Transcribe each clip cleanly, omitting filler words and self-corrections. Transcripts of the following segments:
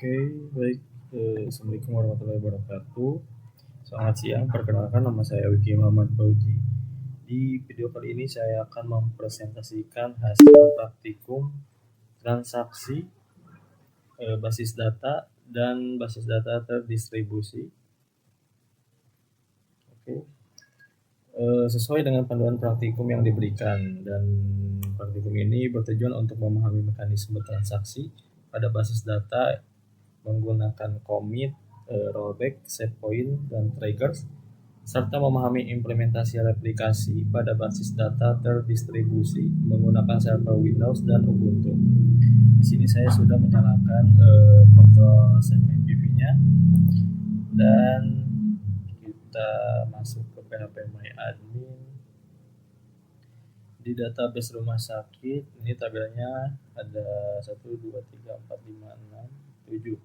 Oke, baik. Assalamualaikum warahmatullahi wabarakatuh. Selamat siang, perkenalkan nama saya Wiki Muhammad Fauji. Di video kali ini saya akan mempresentasikan hasil praktikum transaksi basis data dan basis data terdistribusi. Oke. Sesuai dengan panduan praktikum yang diberikan, dan praktikum ini bertujuan untuk memahami mekanisme transaksi pada basis data menggunakan commit, rollback, set point, dan triggers, serta memahami implementasi replikasi pada basis data terdistribusi menggunakan server Windows dan Ubuntu. Di sini saya sudah menyalakan kontrol CMPV-nya, dan kita masuk ke PHP My Admin. Di database rumah sakit ini tabelnya ada 1, 2, 3, 4, 5, 6, 7.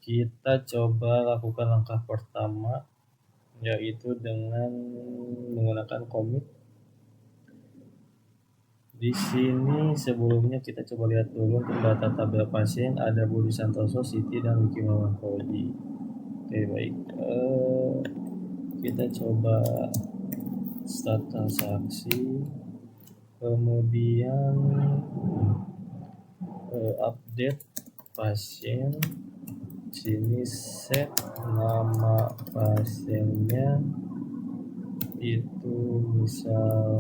Kita coba lakukan langkah pertama, yaitu dengan menggunakan commit. Di sini sebelumnya kita coba lihat dulu untuk data tabel pasien ada Budi Santoso, Siti, dan Wiki Muhammad Fauji. Oke, baik. Kita coba start transaksi, kemudian update pasien. Sini set nama pasiennya itu misal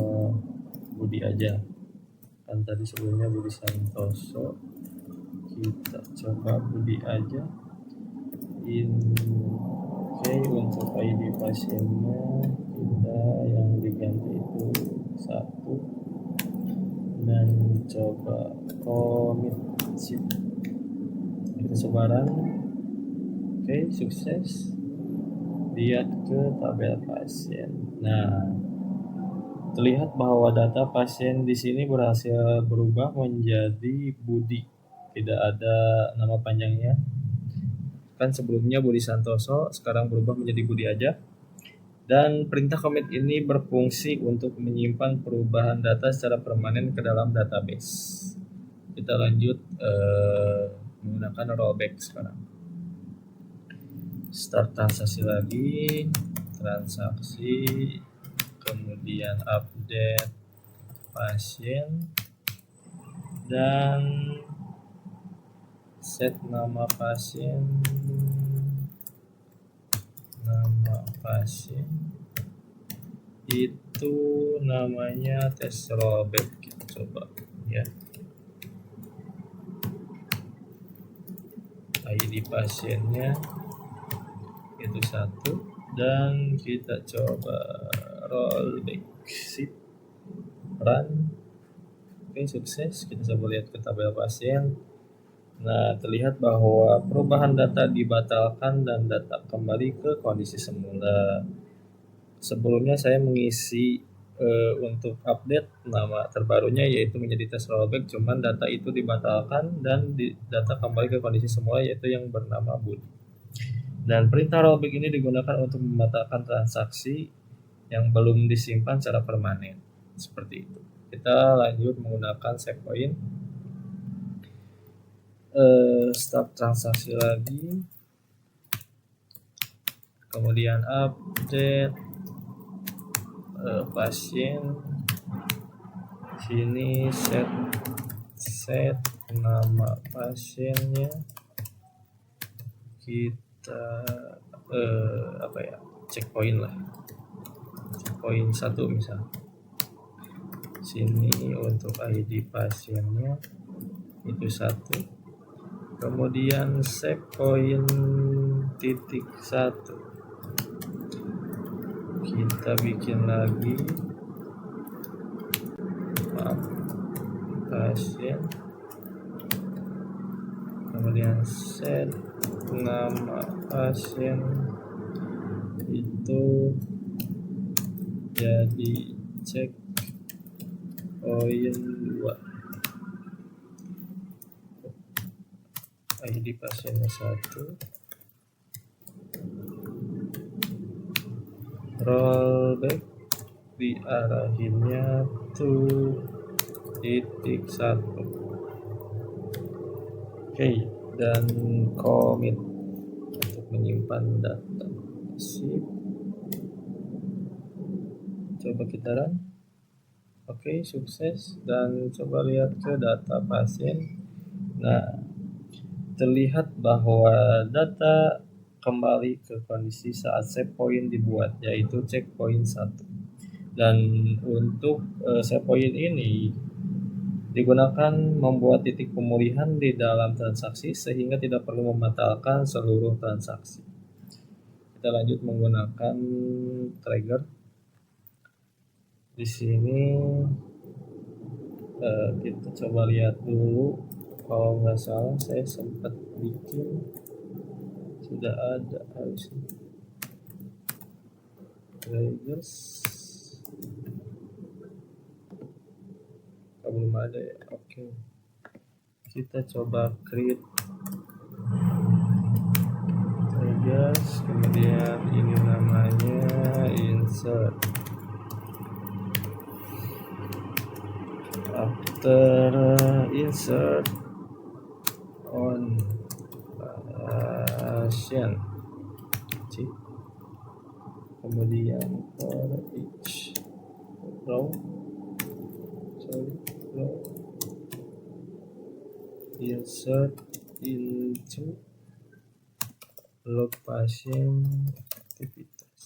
Budi aja, kan tadi sebelumnya Budi Santoso, kita coba Budi aja. Oke, untuk ID pasiennya kita yang diganti itu 1, dan coba commit sheet itu sebaran. Oke, sukses. Lihat ke tabel pasien. Nah, terlihat bahwa data pasien di sini berhasil berubah menjadi Budi. Tidak ada nama panjangnya. Kan sebelumnya Budi Santoso, sekarang berubah menjadi Budi aja. Dan perintah commit ini berfungsi untuk menyimpan perubahan data secara permanen ke dalam database. Kita lanjut menggunakan rollback sekarang. Start transaksi lagi, transaksi, kemudian update pasien, dan set nama pasien. Nama pasien itu namanya tes rollback. Kita coba ya. ID pasiennya itu 1, dan kita coba rollback sheet run. Oke, sukses. Kita coba lihat ke tabel pasien. Nah, terlihat bahwa perubahan data dibatalkan dan data kembali ke kondisi semula. Sebelumnya saya mengisi untuk update nama terbarunya yaitu menjadi tes rollback, cuman data itu dibatalkan dan data kembali ke kondisi semula yaitu yang bernama Budi. Dan perintah rollback ini digunakan untuk membatalkan transaksi yang belum disimpan secara permanen. Seperti itu. Kita lanjut menggunakan set point. Start transaksi lagi. Kemudian update pasien. Sini set nama pasiennya. Kita checkpoint lah, checkpoint 1 misal. Sini untuk ID pasiennya itu 1, kemudian set point titik 1 kita bikin lagi pasien, kemudian set nama pasien itu jadi cek point 2, ID pasiennya 1, rollback diarahinnya to titik 1. Oke, dan commit untuk menyimpan data. Sip. Coba kita run. Oke, sukses. Dan coba lihat ke data pasien. Nah, terlihat bahwa data kembali ke kondisi saat save point dibuat, yaitu checkpoint 1. Dan untuk save point ini digunakan membuat titik pemulihan di dalam transaksi sehingga tidak perlu membatalkan seluruh transaksi. Kita lanjut menggunakan trigger. Di sini kita coba lihat dulu. Kalau nggak salah saya sempat bikin, sudah ada harusnya triggers. Belum ada ya. Oke, kita coba create triggers, kemudian ini namanya insert. After insert on patient, kemudian for each row insert into log patient aktivitas.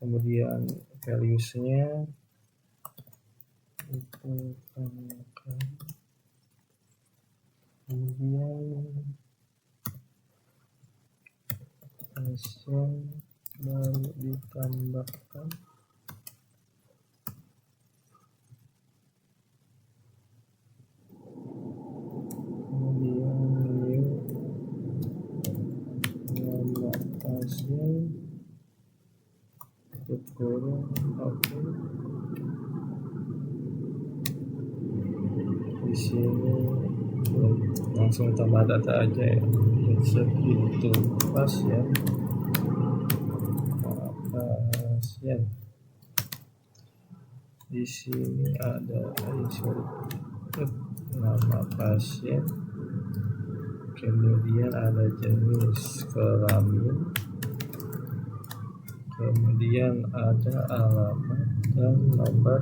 Kemudian values-nya itu tambahkan, kemudian pasien baru ditambahkan, kemudian new nama pasien kurung. Oke, di sini langsung tambah data aja ya. Insert itu pasien. Di sini ada insert nama pasien, kemudian ada jenis kelamin, kemudian ada alamat dan nomor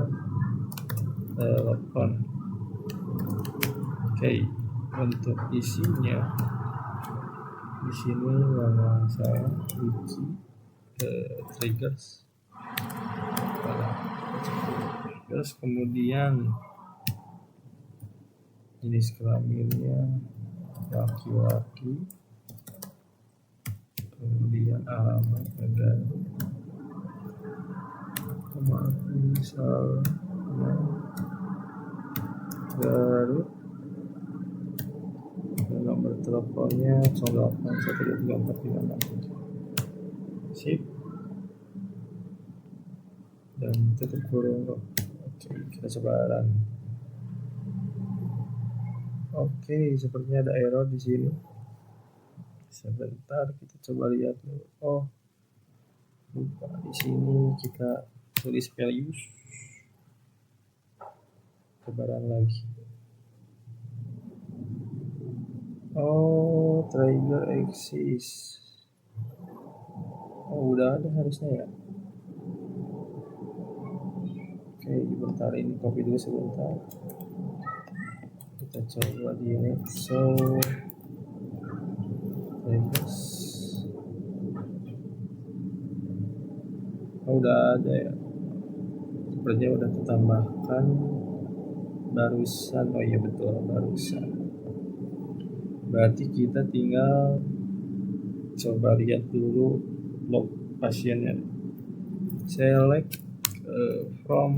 telepon. Oke, untuk isinya di sini nama saya Wiki, triggers, terus kemudian jenis kelaminnya laki-laki, kemudian alamat negara, misalnya Garut, dan nomor teleponnya 08123456. Sip, dan tutup kurung. Oke, kita coba run. Oke, sepertinya ada error di sini. Sebentar, kita coba lihat dulu. Oh, lupa di sini kita tulis values. Coba run lagi. Oh, trigger exist. Oh, udah ada harusnya ya. Oke, bentar, ini copy dulu sebentar. Kita coba di ini. So, triggers. Oh, udah ada ya. Sepertinya udah ditambahkan barusan. Oh iya betul, barusan. Berarti kita tinggal coba lihat dulu log pasiennya. Select from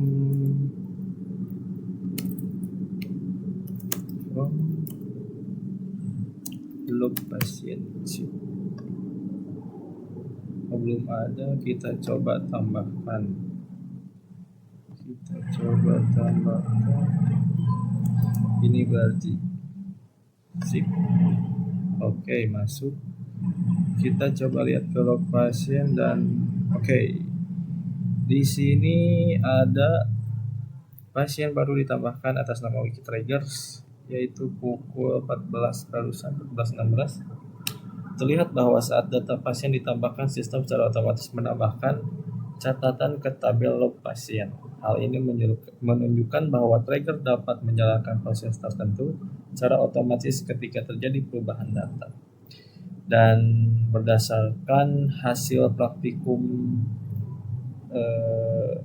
log pasien. Belum ada, kita coba tambahkan. Ini berarti sip. Oke, masuk. Kita coba lihat ke log pasien dan oke. Di sini ada pasien baru ditambahkan atas nama Wikitriggers, yaitu pukul 14 barusan 14.16. Terlihat bahwa saat data pasien ditambahkan, sistem secara otomatis menambahkan catatan ke tabel log pasien. Hal ini menunjukkan bahwa trigger dapat menjalankan proses tertentu secara otomatis ketika terjadi perubahan data. Dan berdasarkan hasil praktikum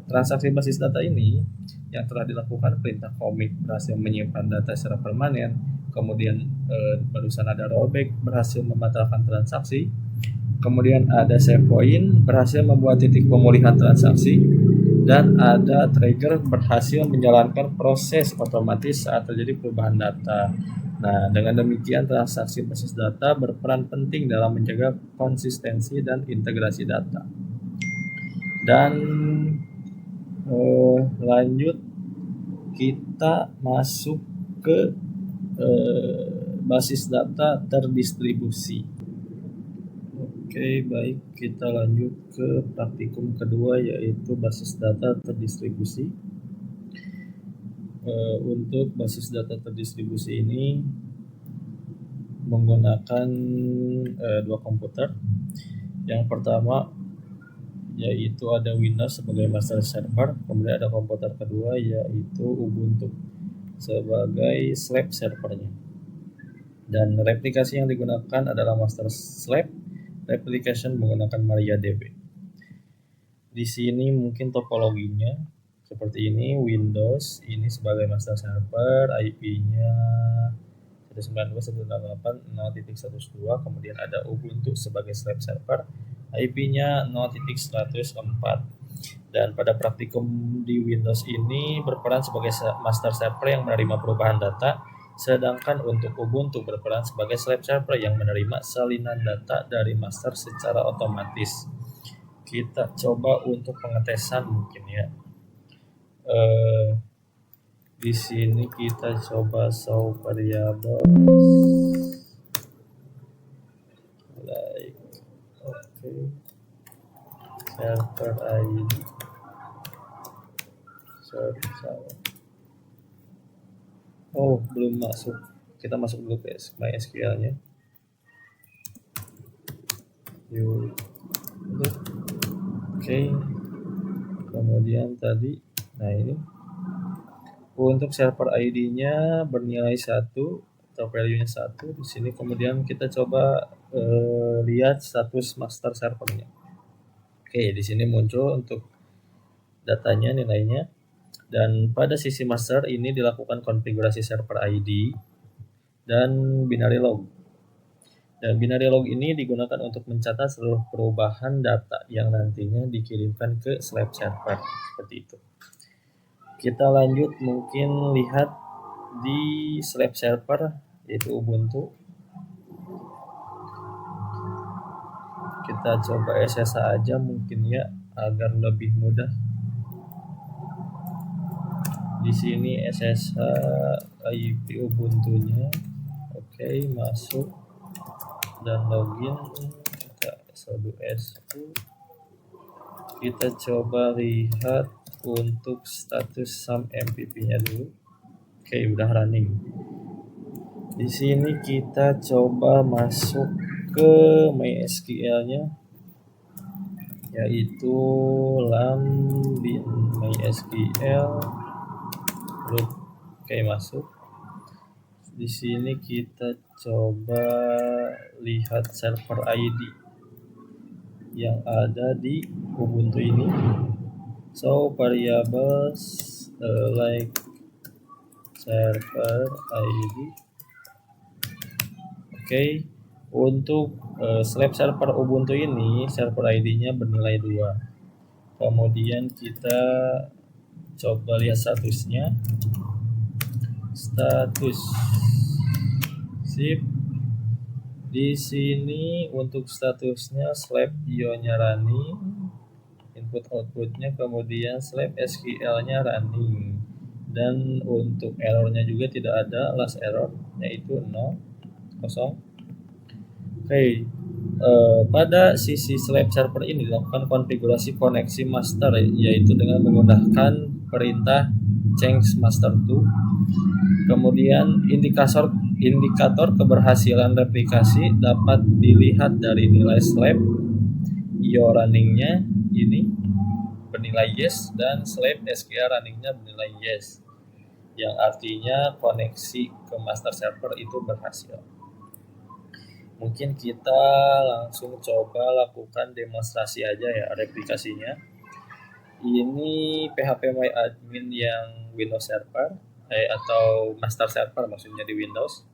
transaksi basis data ini yang telah dilakukan, perintah commit berhasil menyimpan data secara permanen, kemudian barusan ada rollback berhasil membatalkan transaksi, kemudian ada save point berhasil membuat titik pemulihan transaksi, dan ada trigger berhasil menjalankan proses otomatis saat terjadi perubahan data. Nah, dengan demikian transaksi basis data berperan penting dalam menjaga konsistensi dan integrasi data. Dan lanjut kita masuk ke basis data terdistribusi. Oke, baik, kita lanjut ke praktikum kedua, yaitu basis data terdistribusi. Untuk basis data terdistribusi ini menggunakan dua komputer. Yang pertama yaitu ada Windows sebagai master server, kemudian ada komputer kedua yaitu Ubuntu sebagai slave servernya. Dan replikasi yang digunakan adalah master slave replication menggunakan MariaDB. Di sini mungkin topologinya seperti ini, Windows ini sebagai master server, IP-nya 192.168.0.102, kemudian ada Ubuntu sebagai slave server, IP-nya 0.104. Dan pada praktikum di Windows ini berperan sebagai master server yang menerima perubahan data, sedangkan untuk Ubuntu berperan sebagai slave server yang menerima salinan data dari master secara otomatis. Kita coba untuk pengetesan mungkin ya. Di sini kita coba show variable like server ID belum masuk, kita masuk dulu ke MySQL nya. Oke. Kemudian tadi ini untuk server ID-nya bernilai 1 atau value-nya 1 di sini. Kemudian kita coba lihat status master servernya. Oke, di sini muncul untuk datanya, nilainya. Dan pada sisi master ini dilakukan konfigurasi server ID dan binary log. Dan binary log ini digunakan untuk mencatat seluruh perubahan data yang nantinya dikirimkan ke slave server, seperti itu. Kita lanjut mungkin lihat di slave server yaitu Ubuntu. Kita coba SSH aja mungkin ya agar lebih mudah. Di sini SSH IP Ubuntu-nya. Oke, masuk dan login ke sudo-su. Kita coba lihat untuk status SAM-MPP-nya dulu. Oke, udah running. Di sini kita coba masuk ke MySQL-nya, yaitu lambin MySQL root. Oke, masuk. Di sini kita coba lihat server ID yang ada di Ubuntu ini. So variables like server ID. Oke, untuk slave server Ubuntu ini server ID-nya bernilai 2. Kemudian kita coba lihat statusnya. Status sip. Di sini untuk statusnya slave io-nya running, input outputnya, kemudian slave SQL-nya running, dan untuk errornya juga tidak ada, last error yaitu 0. Oke, pada sisi slave server ini dilakukan konfigurasi koneksi master, yaitu dengan menggunakan perintah change master to. Kemudian indikator keberhasilan replikasi dapat dilihat dari nilai slab io runningnya ini bernilai yes dan slab SQL runningnya bernilai yes, yang artinya koneksi ke master server itu berhasil. Mungkin kita langsung coba lakukan demonstrasi aja ya replikasinya. Ini PHP My Admin yang Windows Server atau master server maksudnya di Windows.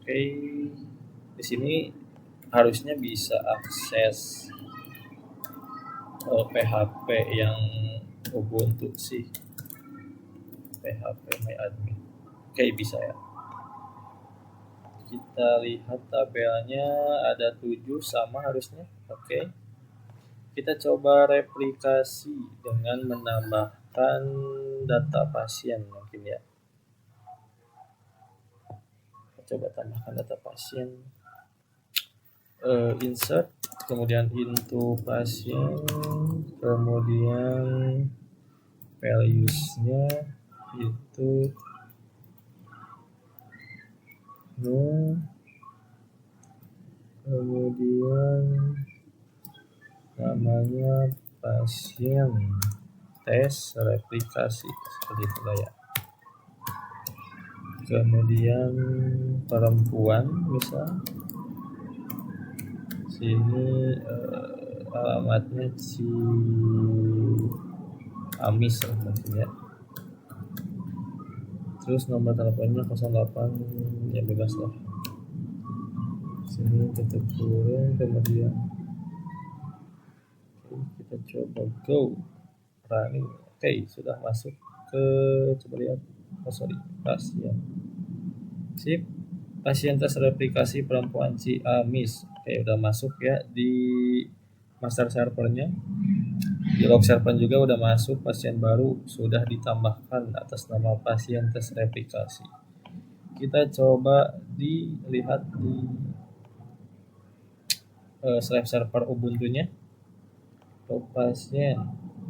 Oke, di sini harusnya bisa akses PHP yang Ubuntu sih, PHP My Admin. Oke, bisa ya. Kita lihat tabelnya ada 7 sama harusnya. Oke. Kita coba replikasi dengan menambahkan data pasien mungkin ya. Kita coba tambahkan data pasien. Insert, kemudian into pasien, kemudian values-nya itu kemudian namanya pasien tes replikasi seperti itu ya. Kemudian perempuan misal sini alamatnya si Amis mungkin ya. Terus nomor teleponnya 08 ya bebas lah. Sini tutup kurung, kemudian kita coba go running. Oke, sudah masuk ke coba lihat. Pasien. Sip. Pasien tes replikasi perempuan si Amis. Oke, udah masuk ya di master servernya. Di log server juga udah masuk, pasien baru sudah ditambahkan atas nama pasien tes replikasi. Kita coba dilihat di slab server Ubuntu-nya. Log pasien.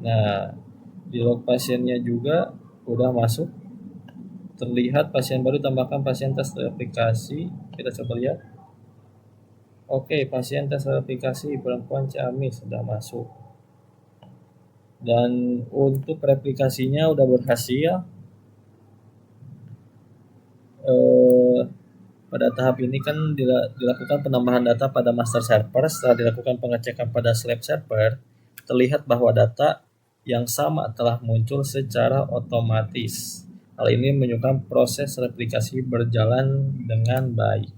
Nah, di log pasiennya juga udah masuk. Terlihat pasien baru tambahkan pasien tes replikasi. Kita coba lihat. Oke, pasien tes replikasi perempuan Ciamis sudah masuk. Dan untuk replikasinya udah berhasil. Pada tahap ini kan dilakukan penambahan data pada master server. Setelah dilakukan pengecekan pada slab server, terlihat bahwa data yang sama telah muncul secara otomatis. Hal ini menunjukkan proses replikasi berjalan dengan baik.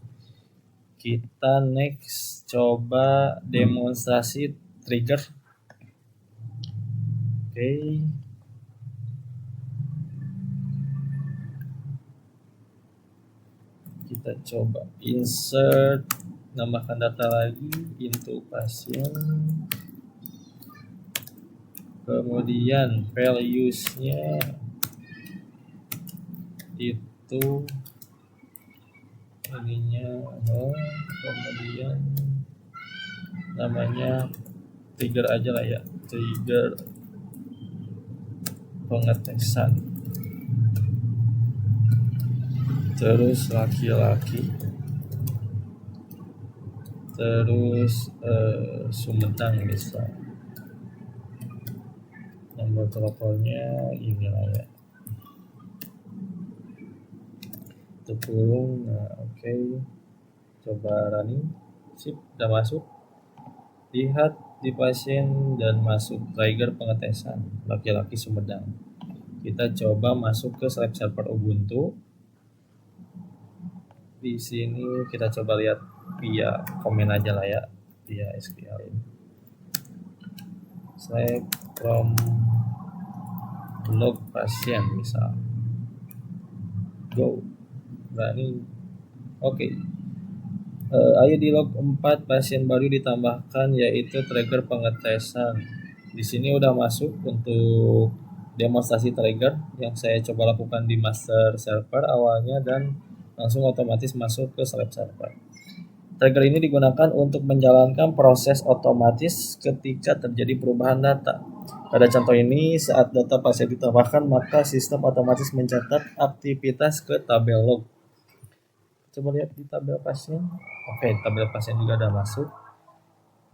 Kita next coba demonstrasi trigger. Oke. Kita coba insert, nambahkan data lagi into pasien. Kemudian values-nya itu ininya kemudian namanya trigger aja lah ya, trigger pengetesan. Terus laki-laki, terus Sumedang misal, nomor teleponnya inilah ya, kurung. Nah, oke. Coba running. Sip, udah masuk. Lihat di pasien dan masuk trigger pengetesan laki-laki Sumedang. Kita coba masuk ke slab server Ubuntu. Di sini kita coba lihat via komen aja lah ya, via SQL ini. Slab from log pasien misal. Go. Running. Oke. Ayo di log 4 pasien baru ditambahkan yaitu trigger pengetesan. Di sini udah masuk untuk demonstrasi trigger yang saya coba lakukan di master server awalnya dan langsung otomatis masuk ke slab server. Trigger ini digunakan untuk menjalankan proses otomatis ketika terjadi perubahan data. Pada contoh ini, saat data pasien ditambahkan, maka sistem otomatis mencatat aktivitas ke tabel log. Coba lihat di tabel pasien. Oke, tabel pasien juga ada masuk.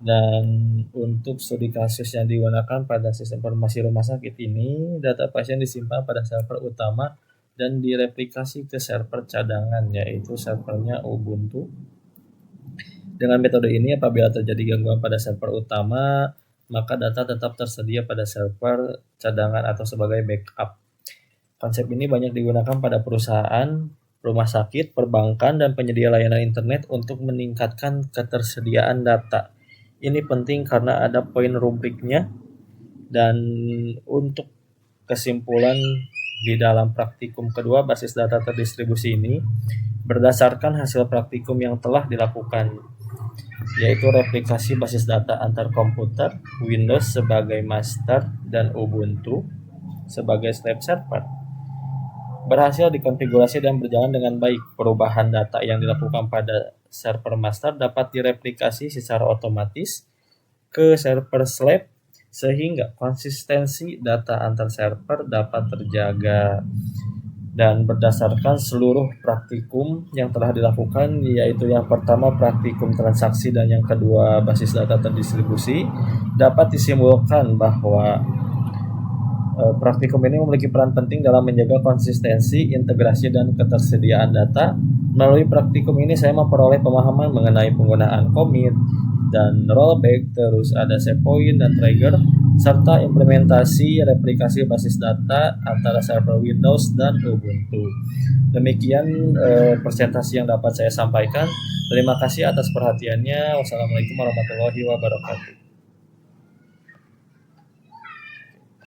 Dan untuk studi kasus yang digunakan pada sistem informasi rumah sakit ini, data pasien disimpan pada server utama dan direplikasi ke server cadangan, yaitu servernya Ubuntu. Dengan metode ini, apabila terjadi gangguan pada server utama, maka data tetap tersedia pada server cadangan atau sebagai backup. Konsep ini banyak digunakan pada perusahaan, rumah sakit, perbankan, dan penyedia layanan internet untuk meningkatkan ketersediaan data. Ini penting karena ada poin rubriknya, dan untuk kesimpulan di dalam praktikum kedua basis data terdistribusi ini berdasarkan hasil praktikum yang telah dilakukan, yaitu replikasi basis data antar komputer, Windows sebagai master dan Ubuntu sebagai slave server. Berhasil dikonfigurasi dan berjalan dengan baik. Perubahan data yang dilakukan pada server master dapat direplikasi secara otomatis ke server slave sehingga konsistensi data antar server dapat terjaga. Dan berdasarkan seluruh praktikum yang telah dilakukan, yaitu yang pertama praktikum transaksi dan yang kedua basis data terdistribusi, dapat disimpulkan bahwa praktikum ini memiliki peran penting dalam menjaga konsistensi, integrasi, dan ketersediaan data. Melalui praktikum ini saya memperoleh pemahaman mengenai penggunaan commit dan rollback, terus ada save point dan trigger, serta implementasi replikasi basis data antara server Windows dan Ubuntu. Demikian presentasi yang dapat saya sampaikan. Terima kasih atas perhatiannya. Wassalamualaikum warahmatullahi wabarakatuh.